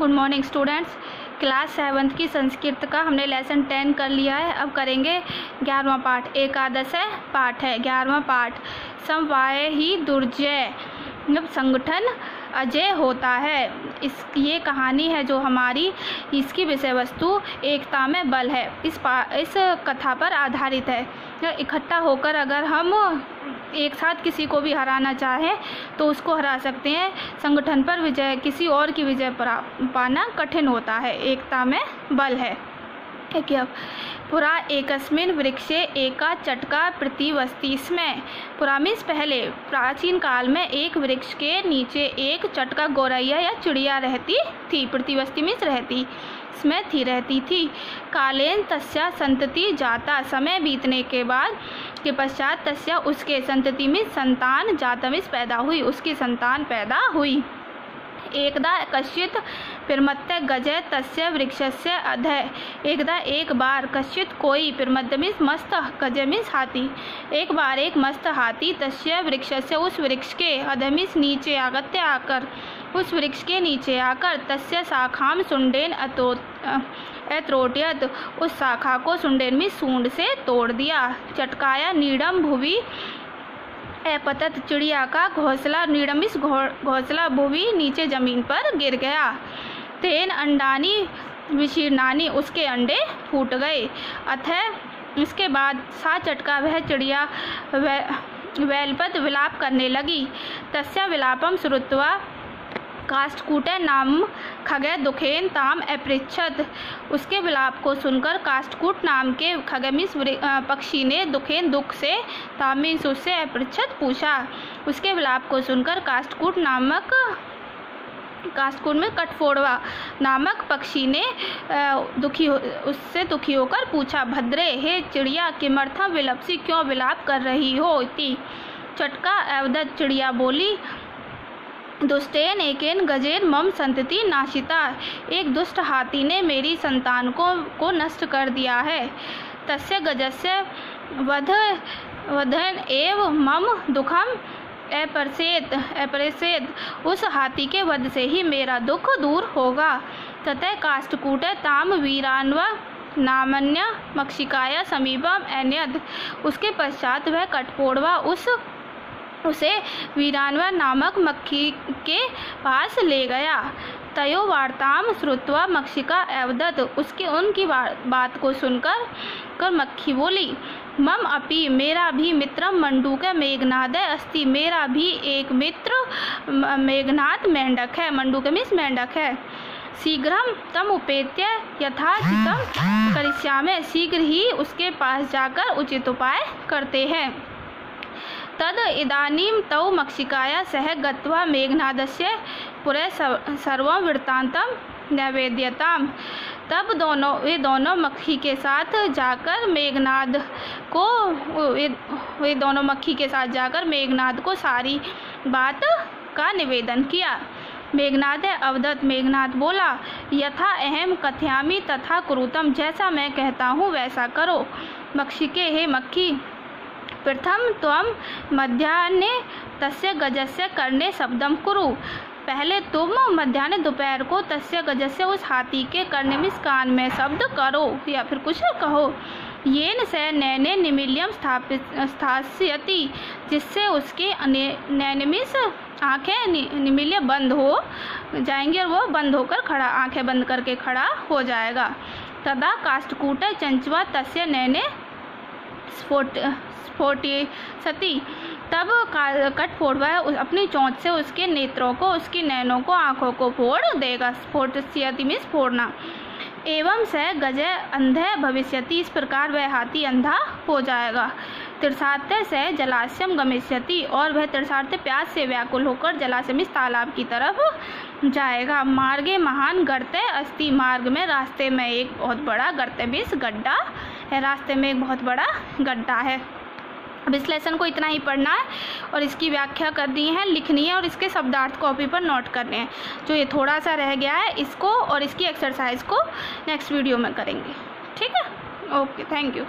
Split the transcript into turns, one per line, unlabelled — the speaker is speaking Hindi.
Good morning students. Class 7th की संस्कृत का हमने लेसन 10 कर लिया है। अब करेंगे 11वां पाठ। एकादश पाठ है 11वां पाठ। समवाय ही दुर्जय, मतलब संगठन अजय होता है। ये कहानी है जो हमारी, इसकी विषय वस्तु एकता में बल है। इस कथा पर आधारित है। इकट्ठा होकर अगर हम एक साथ किसी को भी हराना चाहें तो उसको हरा सकते हैं। संगठन पर विजय, किसी और की विजय पाना कठिन होता है। एकता में बल है। पुरा एकस्मिन वृक्षे एका चटका प्रतिवस्ति स्म। पुरा मीन्स पहले, प्राचीन काल में एक वृक्ष के नीचे एक चटका गौरैया या चिड़िया रहती थी। प्रतिवस्ति मीन्स रहती, स्म थी, रहती थी। कालेन तस्या संतति जाता, समय बीतने के बाद के पश्चात तस्या उसके, संतति में संतान, जाता मीन्स पैदा हुई, उसकी संतान पैदा हुई। एकदा कश्चित पिरमत्ते गजे तस्य वृक्षस्य अधः। एकदा एक बार, कश्चित कोई, पिरमत्ते मीन्स मस्त, गजे मीन्स हाथी। एक बार एक मस्त हाथी, तस्य वृक्षस्य उस वृक्ष के, अधः मीन्स नीचे, आगत्य आकर, उस वृक्ष के नीचे आकर, तस्य शाखाम सुंडेन अत्रोट्यत, उस शाखा को, सुंडेन मीन्स सूंड से तोड़ दिया। चटकाया नीडम भुवि अपतत, चिड़िया का घोंसला, नीडम मीन्स घोंसला, भुवि नीचे जमीन पर गिर गया। तेन अंडानी विशीर्णानी, उसके अंडे फूट गए। अतः इसके बाद सा चटका, वह चिड़िया वैलपत, विलाप करने लगी। तस्या विलापम श्रुत्वा काष्ठकूटे नाम खगे दुखेन ताम अपृच्छत। उसके विलाप को सुनकर काष्ठकूट नाम के खगे मीन्स पक्षी ने, दुखेन दुख से, ताम मीन्स उससे, अपृच्छत पूछा। उसके विलाप को सुनकर काष्ठकूट में कठफोड़वा नामक पक्षी ने उससे दुखी होकर पूछा, भद्रे, हे चिड़िया, किमर्थम विलपसी, क्यों विलाप कर रही हो। इति चटका अवदत, चिड़िया बोली, दुष्टेन एकेन गजेन मम संतति नाशिता। एक दुष्ट हाथी ने मेरी संतान को नष्ट कर दिया है। तस्य गजस्य वधन एव मम दुखम अपरेसेत, उस हाथी के वध से ही मेरा दुख दूर होगा। ततः काष्ठकूट ताम वीरान्वा नामन्य मक्षिकाया समीपम एन्यद। उसके पश्चात वह कठफोड़वा उसे वीरान्वा नामक मक्खी के पास ले गया। तयो वार्ताम श्रुत्वा मक्षिका अवदत, उनकी बात को सुनकर मक्खी बोली, मम अपि, मेरा भी, मित्रम मंडूक मेघनाद अस्ति, मेरा भी एक मित्र मेघनाद मेंढक है। मंडूक मीन्स मेंढक है। शीघ्रम तम उपेत्य यथाचितम करिष्यामि, शीघ्र ही उसके पास जाकर उचित उपाय करते हैं। तद इदानीम तौ मक्षिकाया सह गत्वा मेघनादस्य पुरे सर्वं वृत्तांतम नैवेद्यताम। तब वे दोनों मक्खी के साथ जाकर मेघनाद को सारी बात का निवेदन किया। मेघनाद अवदत, मेघनाद बोला, यथा अहम कथयामि तथा कुरुतम, जैसा मैं कहता हूँ वैसा करो। मक्षिके, हे मक्खी, प्रथम त्वम मध्याह्ने तस्य गजस्य कर्णे शब्दम कुरु। पहले तुम मध्याह्न, दोपहर को, तस्य गजस्य, उस हाथी के कर्णे मीन्स कान में शब्द करो या फिर कुछ कहो। येन से नैने निमिल्यम स्थास्यति, जिससे उसके नैन मीन्स आँखें, निमिल्य बंद हो जाएंगी और वो बंद होकर खड़ा, आँखें बंद करके खड़ा हो जाएगा। तदा काष्ठकूट चंचवा तस्य नैने स्फोटी सती, तब कठफोड़वा अपनी चोंच से उसके नेत्रों को, उसकी नैनों को, आँखों को फोड़ देगा। स्फोटस्यति मीन्स फोड़ना। एवं स गजे अंधे भविष्यति, इस प्रकार वह हाथी अंधा हो जाएगा। तीर्थार्थे से जलाशयम गमिष्यति, और वह तीर्थार्थे प्यास से व्याकुल होकर जलाशय मीन्स तालाब की तरफ जाएगा। मार्गे महान गर्ते अस्ति, मार्ग में, रास्ते में एक बहुत बड़ा, गर्ते मीन्स गड्ढा है, रास्ते में एक बहुत बड़ा गड्ढा है। अब इस लेसन को इतना ही पढ़ना है और इसकी व्याख्या करनी है, लिखनी है और इसके शब्दार्थ कॉपी पर नोट करने हैं। जो ये थोड़ा सा रह गया है इसको और इसकी एक्सरसाइज को नेक्स्ट वीडियो में करेंगे। ठीक है, ओके, थैंक यू।